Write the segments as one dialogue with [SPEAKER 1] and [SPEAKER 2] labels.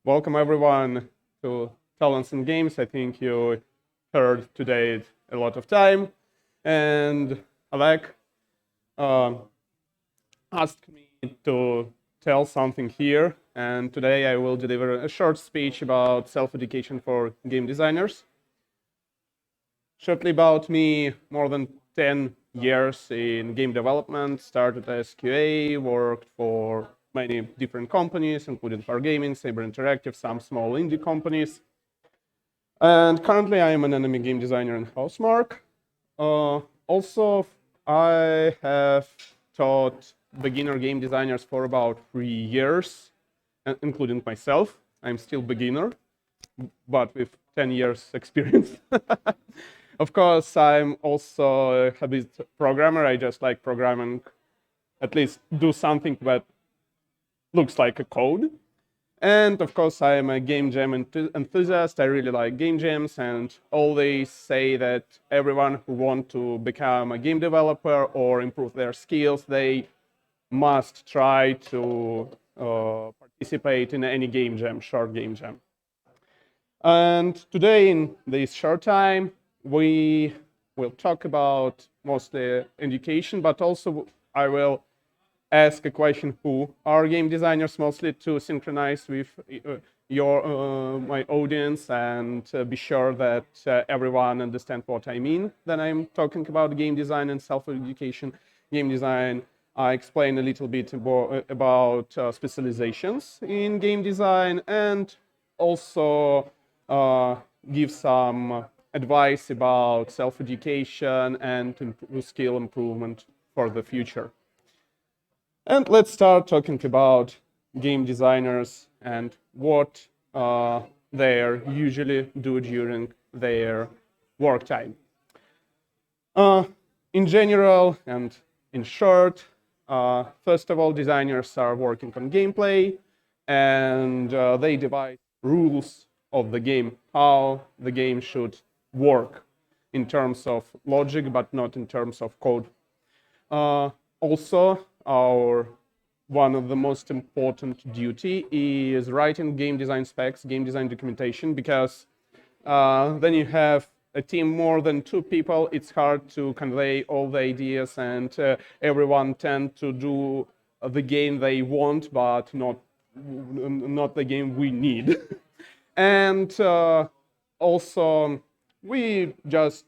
[SPEAKER 1] Welcome everyone to Talents in Games. I think you heard today a lot of time. And Alec asked me to tell something here. And today I will deliver a short speech about self-education for game designers. Shortly about me, more than 10 years in game development, started as QA, worked for many different companies, including Wargaming, Saber Interactive, some small indie companies. And currently I am an enemy game designer in Housemarque. Also, I have taught beginner game designers for about 3 years, including myself. I'm still beginner, but with 10 years experience. Of course, I'm also a hobby programmer. I just like programming, at least do something that looks like a code. And of course, I am a game jam enthusiast. I really like game jams, and always say that everyone who wants to become a game developer or improve their skills, they must try to participate in any game jam, short game jam. And today, in this short time, we will talk about mostly education, but also I will ask a question: who are game designers, mostly to synchronize with my audience and be sure that everyone understands what I mean. Then I'm talking about game design and self-education. Game design, I explain a little bit about specializations in game design, and also give some advice about self-education and skill improvement for the future. And let's start talking about game designers and what they usually do during their work time. In general and in short, first of all, designers are working on gameplay, and they devise rules of the game, how the game should work in terms of logic, but not in terms of code. Also, one of the most important duty is writing game design specs, game design documentation, because then you have a team more than 2 people. It's hard to convey all the ideas, and everyone tend to do the game they want, but not the game we need. And also, we just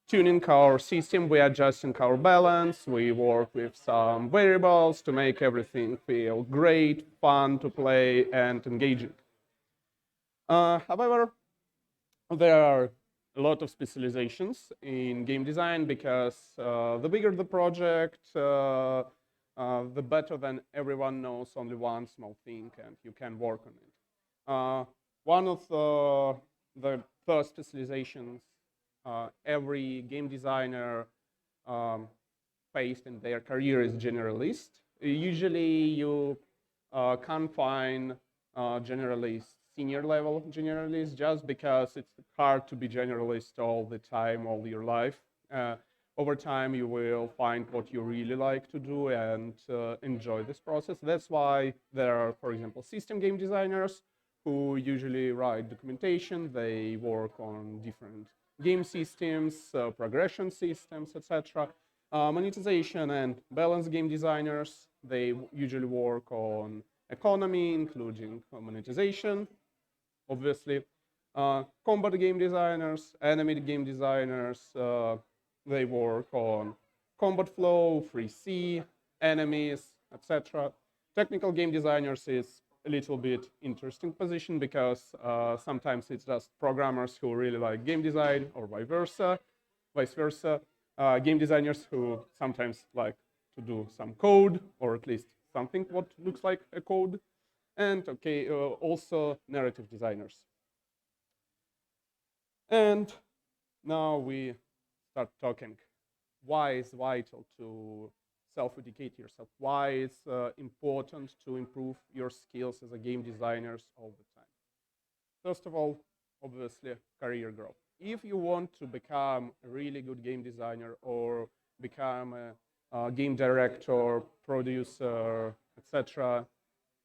[SPEAKER 1] tuning our system, we adjusting our balance, we work with some variables to make everything feel great, fun to play, and engaging. However, there are a lot of specializations in game design, because the bigger the project, the better than everyone knows only one small thing and you can work on it. One of the first specializations every game designer faced in their career is generalist. Usually you can't find generalist, senior level generalist, just because it's hard to be generalist all the time, all your life. Over time, you will find what you really like to do and enjoy this process. That's why there are, for example, system game designers who usually write documentation. They work on different game systems, progression systems, etc. Monetization and balance game designers, they usually work on economy, including monetization, obviously. Combat game designers, enemy game designers, they work on combat flow, 3C, enemies, etc. Technical game designers is a little bit interesting position, because sometimes it's just programmers who really like game design, or vice versa. Game designers who sometimes like to do some code, or at least something what looks like a code. And also narrative designers. And now we start talking why it's vital to self-educate yourself, why it's important to improve your skills as a game designers all the time. First of all, obviously, career growth. If you want to become a really good game designer, or become a game director, producer, etc.,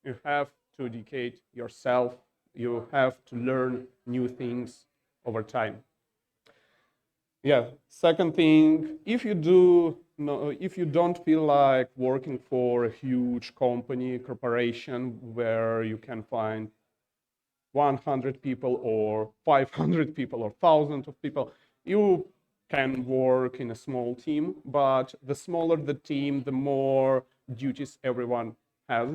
[SPEAKER 1] you have to educate yourself. You have to learn new things over time. Yeah, second thing, if you don't feel like working for a huge company, corporation, where you can find 100 people or 500 people or thousands of people, you can work in a small team, but the smaller the team, the more duties everyone has.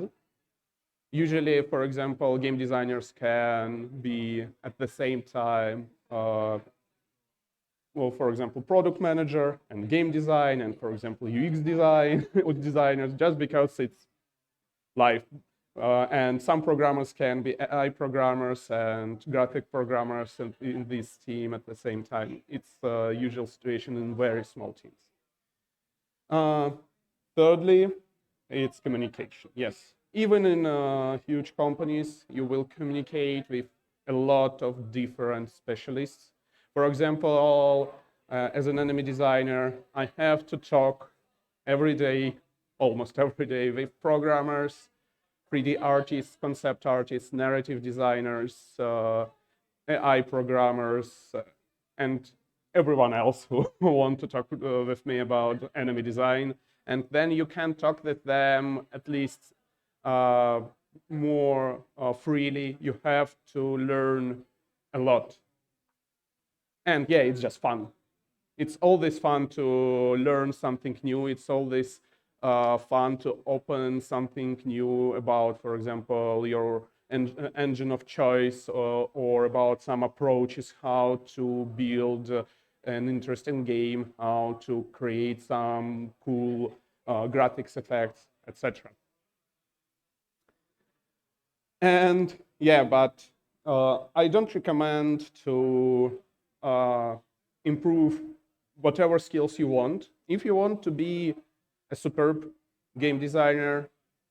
[SPEAKER 1] Usually, for example, game designers can be at the same time, well, for example, product manager and game design, and for example, UX design with designers, just because it's life. And some programmers can be AI programmers and graphic programmers in this team at the same time. It's a usual situation in very small teams. Thirdly, it's communication. Yes, even in huge companies, you will communicate with a lot of different specialists. For example, as an enemy designer, I have to talk every day, almost every day, with programmers, 3D artists, concept artists, narrative designers, AI programmers, and everyone else who want to talk with me about enemy design. And then you can talk with them at least more freely. You have to learn a lot. And yeah, it's just fun. It's always fun to learn something new. It's always fun to open something new about, for example, your engine of choice, or about some approaches, how to build an interesting game, how to create some cool graphics effects, etc. And yeah, but I don't recommend to improve whatever skills you want. If you want to be a superb game designer,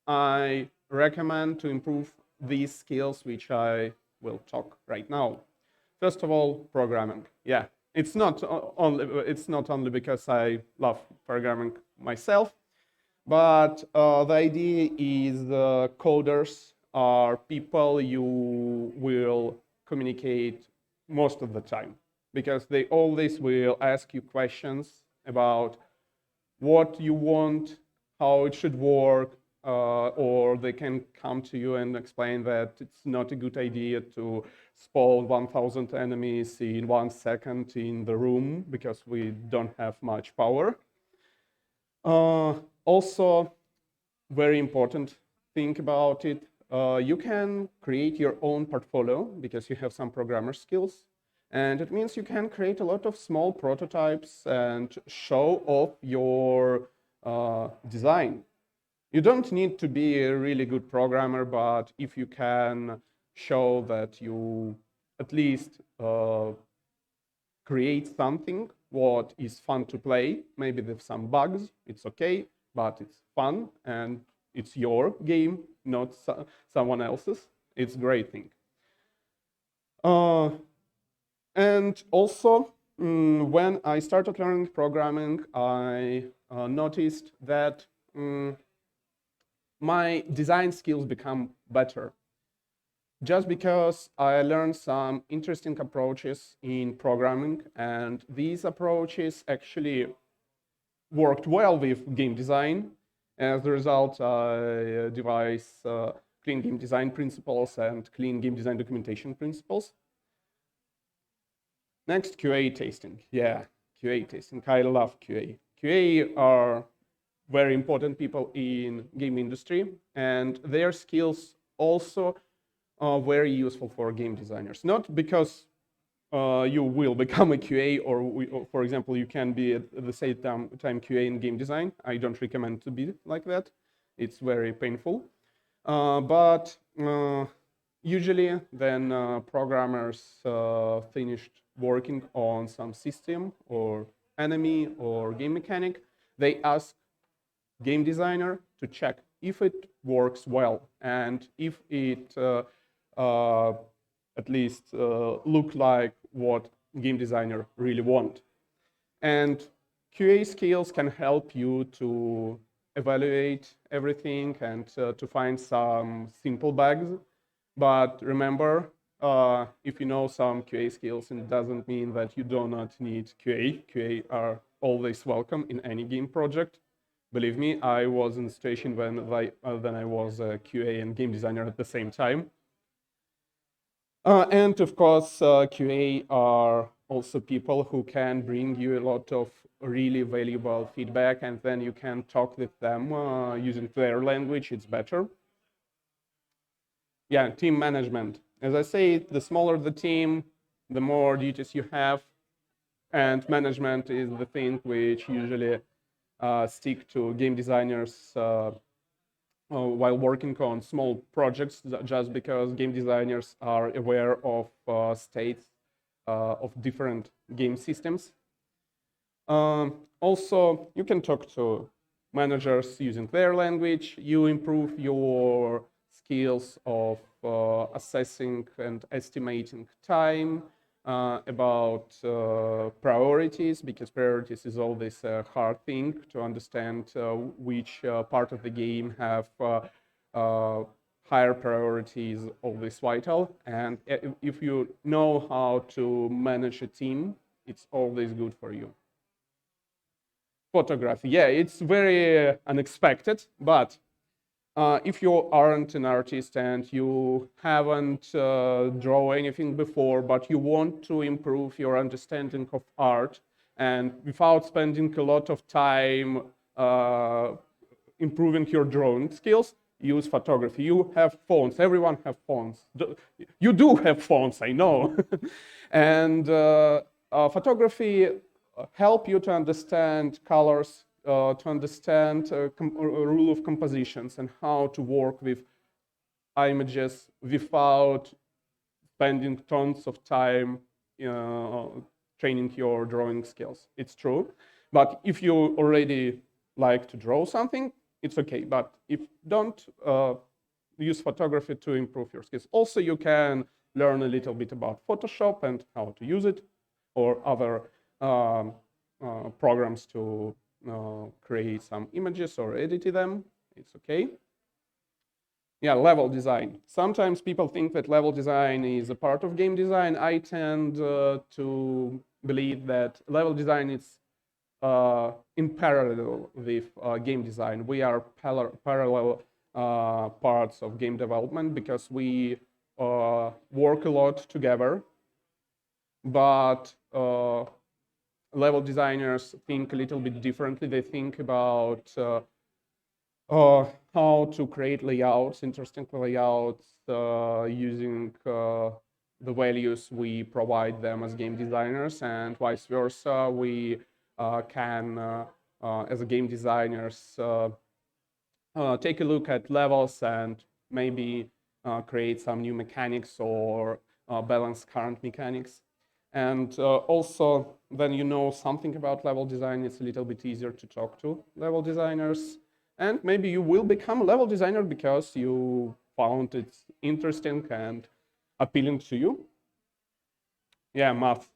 [SPEAKER 1] I recommend to improve these skills, which I will talk right now. First of all, programming. Yeah, it's not only because I love programming myself, but the idea is coders are people you will communicate most of the time, because they always will ask you questions about what you want, how it should work, or they can come to you and explain that it's not a good idea to spawn 1,000 enemies in 1 second in the room because we don't have much power. Also, very important thing about it, you can create your own portfolio because you have some programmer skills. And it means you can create a lot of small prototypes and show off your design. You don't need to be a really good programmer, but if you can show that you at least create something what is fun to play, maybe with some bugs, it's okay, but it's fun and it's your game, not someone else's. It's a great thing. And also, when I started learning programming, I noticed that my design skills become better. Just because I learned some interesting approaches in programming, and these approaches actually worked well with game design. As a result, I devise clean game design principles and clean game design documentation principles. Next, QA testing. Yeah, QA testing. I love QA. QA are very important people in game industry, and their skills also are very useful for game designers. Not because you will become a QA, or for example, you can be at the same time QA in game design. I don't recommend to be like that. It's very painful. But usually, then programmers finished working on some system or enemy or game mechanic, they ask game designer to check if it works well and if it at least look like what game designer really want. And QA skills can help you to evaluate everything and to find some simple bugs. But remember, if you know some QA skills, it doesn't mean that you do not need QA. QA are always welcome in any game project. Believe me, I was in a situation when I was a QA and game designer at the same time. And of course, QA are also people who can bring you a lot of really valuable feedback, and then you can talk with them using their language. It's better. Yeah, team management. As I say, the smaller the team, the more duties you have, and management is the thing which usually stick to game designers while working on small projects, just because game designers are aware of states of different game systems. Also, you can talk to managers using their language. You improve your skills of assessing and estimating time, about priorities, because priorities is always a hard thing to understand which part of the game have higher priorities, always vital. And if you know how to manage a team, it's always good for you. Photography, yeah, it's very unexpected, but if you aren't an artist and you haven't drawn anything before, but you want to improve your understanding of art, and without spending a lot of time improving your drawing skills, use photography. You have phones, everyone have phones. You do have phones, I know. And photography help you to understand colors, to understand rule of compositions and how to work with images without spending tons of time training your drawing skills. It's true. But if you already like to draw something, it's okay. But if don't, use photography to improve your skills. Also, you can learn a little bit about Photoshop and how to use it, or other programs to create some images or edit them. It's okay. Yeah, level design. Sometimes people think that level design is a part of game design. I tend to believe that level design is in parallel with game design. We are parallel parts of game development, because we work a lot together. But level designers think a little bit differently. They think about how to create layouts, interesting layouts, using the values we provide them as game designers, and vice versa. We can, as a game designers, take a look at levels and maybe create some new mechanics or balance current mechanics. And also, when you know something about level design, it's a little bit easier to talk to level designers. And maybe you will become a level designer because you found it interesting and appealing to you. Yeah, math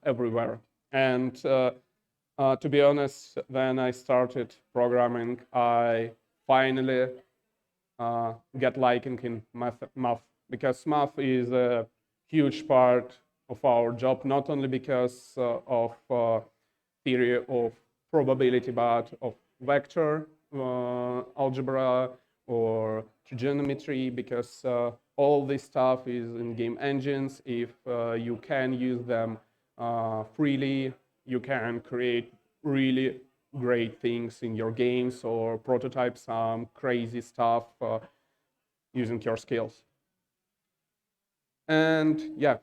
[SPEAKER 1] everywhere. And to be honest, when I started programming, I finally get liking in math, because math is a huge part of our job, not only because of theory of probability, but of vector algebra or trigonometry, because all this stuff is in game engines. If you can use them freely, you can create really great things in your games or prototype some crazy stuff using your skills. And yeah,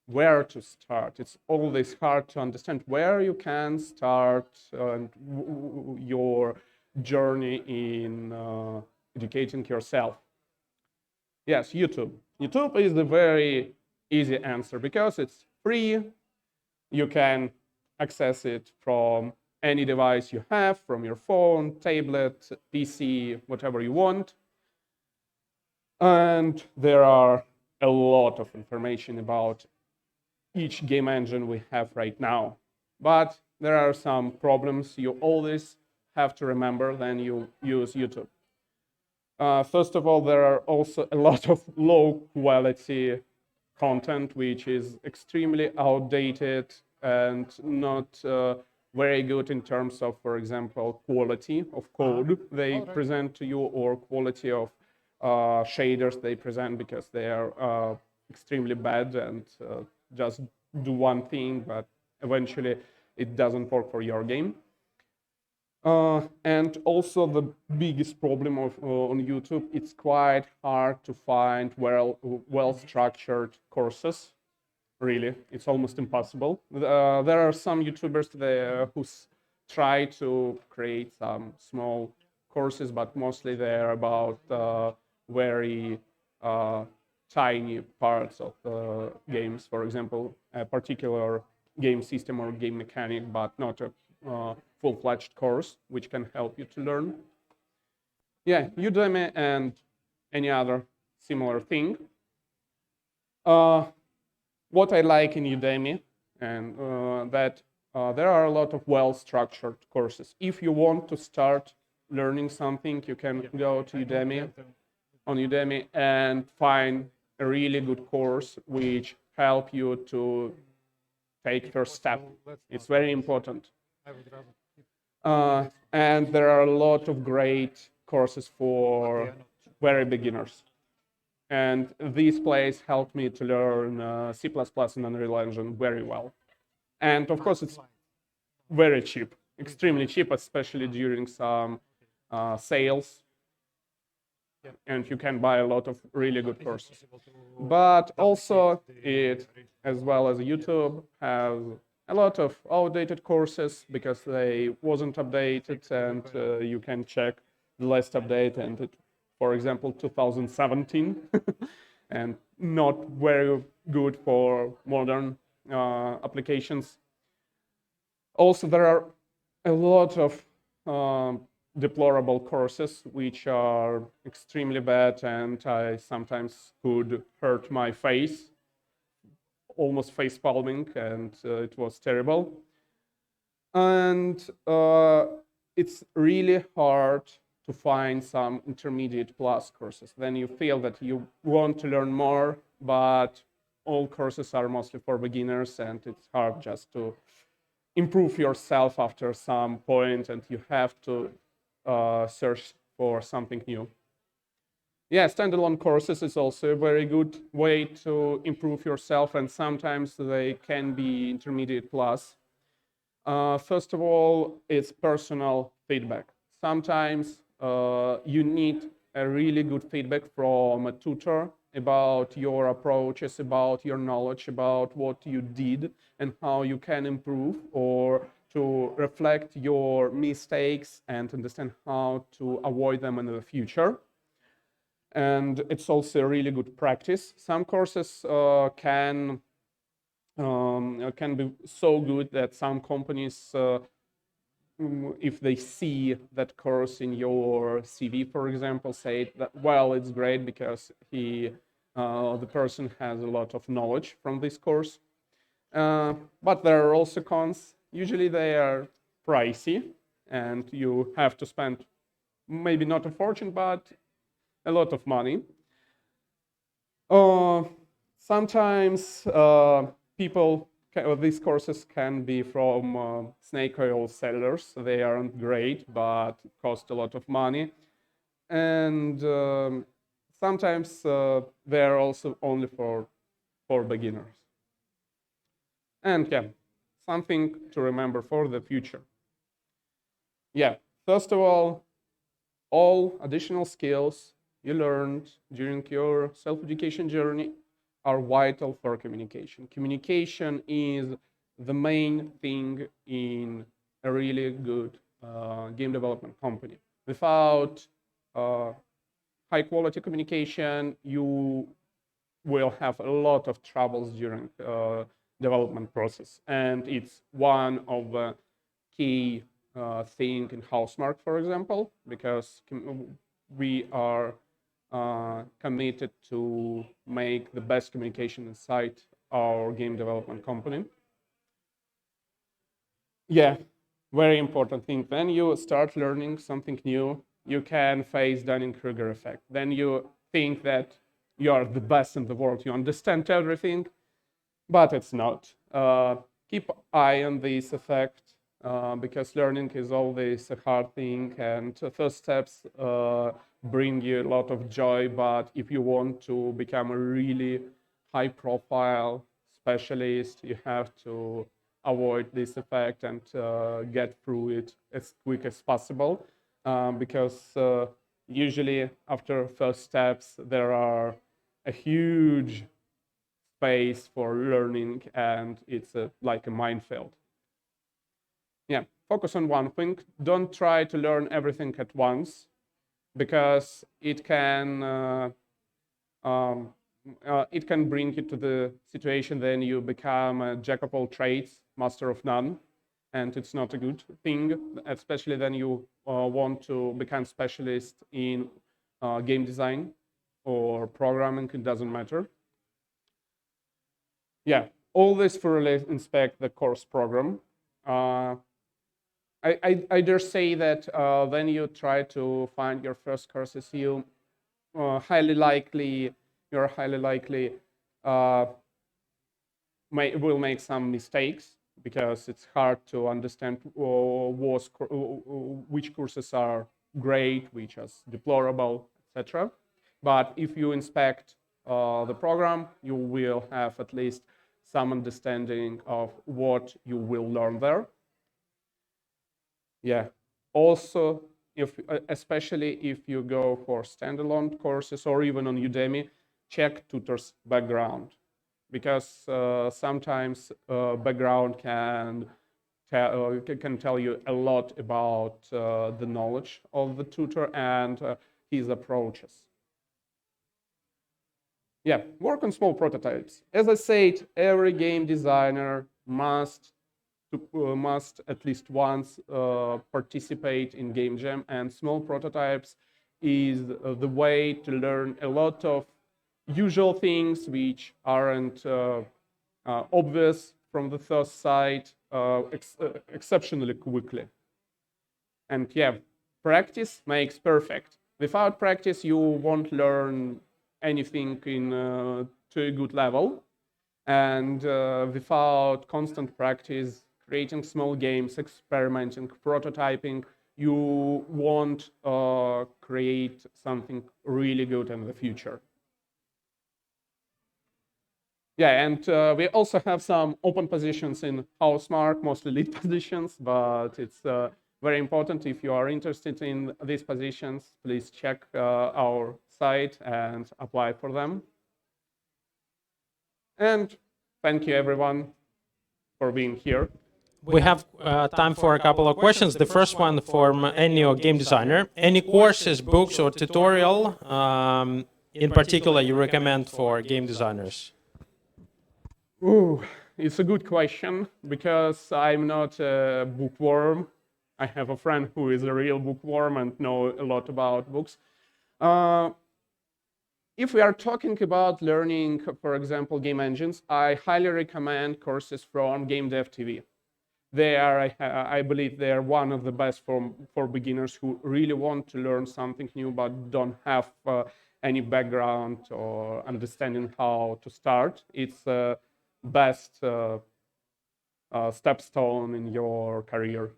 [SPEAKER 1] where to start? It's always hard to understand where you can start your journey in educating yourself. Yes, YouTube. YouTube is the very easy answer, because it's free. You can access it from any device you have, from your phone, tablet, PC, whatever you want. And there are a lot of information about each game engine we have right now. But there are some problems. You always have to remember when you use YouTube. First of all, there are also a lot of low quality content which is extremely outdated and not very good in terms of, for example, quality of code they present to you or quality of shaders they present, because they are extremely bad and just do one thing, but eventually it doesn't work for your game. And also the biggest problem on YouTube, it's quite hard to find well-structured courses. Really, it's almost impossible. There are some YouTubers there who try to create some small courses, but mostly they're about very tiny parts of the games. For example, a particular game system or game mechanic, but not a full-fledged course which can help you to learn. Yeah, Udemy and any other similar thing. What I like in Udemy and that there are a lot of well-structured courses. If you want to start learning something, you can go to Udemy and find a really good course which help you to take first step. It's very important. And there are a lot of great courses for very beginners. And this place helped me to learn C++ and Unreal Engine very well. And of course, it's very cheap, extremely cheap, especially during some sales. And you can buy a lot of really good courses. But also, it, as well as YouTube, has a lot of outdated courses because they wasn't updated, and you can check the last update, and it, for example, 2017, and not very good for modern applications. Also, there are a lot of deplorable courses which are extremely bad, and I sometimes could hurt my face, almost face palming, and it was terrible. And it's really hard to find some intermediate plus courses. Then you feel that you want to learn more, but all courses are mostly for beginners, and it's hard just to improve yourself after some point, and you have to search for something new. Yeah, standalone courses is also a very good way to improve yourself, and sometimes they can be intermediate plus. First of all, it's personal feedback. Sometimes you need a really good feedback from a tutor about your approaches, about your knowledge, about what you did and how you can improve, or to reflect your mistakes and understand how to avoid them in the future. And it's also a really good practice. Some courses can be so good that some companies, if they see that course in your CV, for example, say that, well, it's great because the person has a lot of knowledge from this course. But there are also cons. Usually they are pricey, and you have to spend maybe not a fortune, but a lot of money. Sometimes these courses can be from snake oil sellers. They aren't great, but cost a lot of money. And sometimes they are also only for beginners. And yeah, something to remember for the future. Yeah, first of all additional skills you learned during your self-education journey are vital for communication. Communication is the main thing in a really good game development company. Without high quality communication, you will have a lot of troubles during development process. And it's one of the key thing in Housemarque, for example, because we are committed to make the best communication inside our game development company. Yeah, Very important thing. When you start learning something new, you can face Dunning-Kruger effect. Then you think that you are the best in the world. You understand everything, but it's not. Keep eye on this effect because learning is always a hard thing, and first steps bring you a lot of joy. But if you want to become a really high-profile specialist, you have to avoid this effect and get through it as quick as possible because usually after first steps there are a huge space for learning and it's like a minefield. Yeah, focus on one thing. Don't try to learn everything at once because it can bring you to the situation then you become a jack of all trades, master of none, and it's not a good thing, especially then you want to become specialist in game design or programming, it doesn't matter. Yeah, always thoroughly inspect the course program. I dare say that when you try to find your first courses, you're highly likely will make some mistakes because it's hard to understand which courses are great, which are deplorable, etc. But if you inspect the program, you will have at least some understanding of what you will learn there. Yeah. Also, especially if you go for standalone courses or even on Udemy, check tutor's background because sometimes background can tell you a lot about the knowledge of the tutor and his approaches. Yeah, work on small prototypes. As I said, every game designer must at least once participate in game jam, and small prototypes is the way to learn a lot of usual things which aren't obvious from the first sight exceptionally quickly. And yeah, practice makes perfect. Without practice, you won't learn anything to a good level. And without constant practice, creating small games, experimenting, prototyping, you won't create something really good in the future. Yeah, and we also have some open positions in Housemarque, mostly lead positions, but it's very important. If you are interested in these positions, please check our site and apply for them. And thank you, everyone, for being here.
[SPEAKER 2] We have time for a couple of questions. The first one from any game designer. Any courses, books, or tutorial in particular you recommend for game designers?
[SPEAKER 1] Ooh, it's a good question because I'm not a bookworm. I have a friend who is a real bookworm and know a lot about books. If we are talking about learning, for example, game engines, I highly recommend courses from Game Dev TV. They are, I believe, they are one of the best for beginners who really want to learn something new but don't have any background or understanding how to start. It's the best stepstone in your career.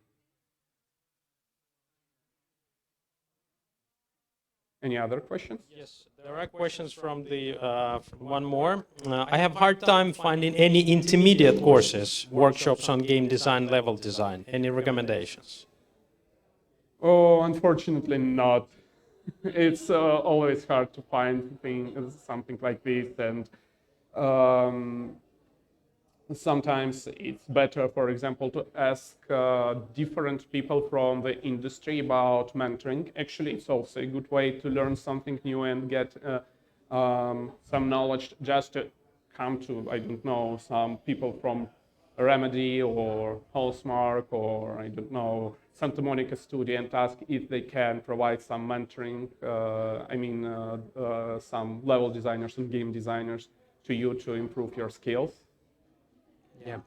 [SPEAKER 1] Any other questions?
[SPEAKER 2] Yes, there are questions from the one more. I have hard time finding any intermediate courses, workshops on game design, level design. Any recommendations?
[SPEAKER 1] Oh, unfortunately not. It's always hard to find something like this, and sometimes it's better, for example, to ask different people from the industry about mentoring. Actually, it's also a good way to learn something new and get some knowledge just to come to, I don't know, some people from Remedy or Housemarque or, I don't know, Santa Monica Studio and ask if they can provide some mentoring, some level designers and game designers to you to improve your skills.
[SPEAKER 2] Yeah.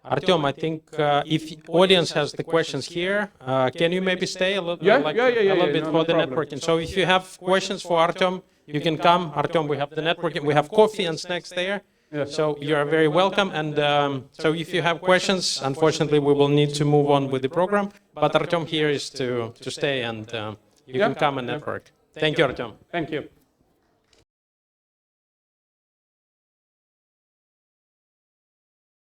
[SPEAKER 2] Artyom, I think if audience has the questions here, can you maybe stay a little,
[SPEAKER 1] Yeah,
[SPEAKER 2] a little bit
[SPEAKER 1] no,
[SPEAKER 2] for
[SPEAKER 1] no
[SPEAKER 2] the
[SPEAKER 1] problem.
[SPEAKER 2] networking? So if you have questions for Artyom, you can come. Artyom, we have the networking, we have coffee and snacks there.
[SPEAKER 1] Yeah.
[SPEAKER 2] So you are very welcome. And so if you have questions, unfortunately, we will need to move on with the program. But Artyom here is to stay, and you can come and network. Thank you, Artyom.
[SPEAKER 1] Thank you.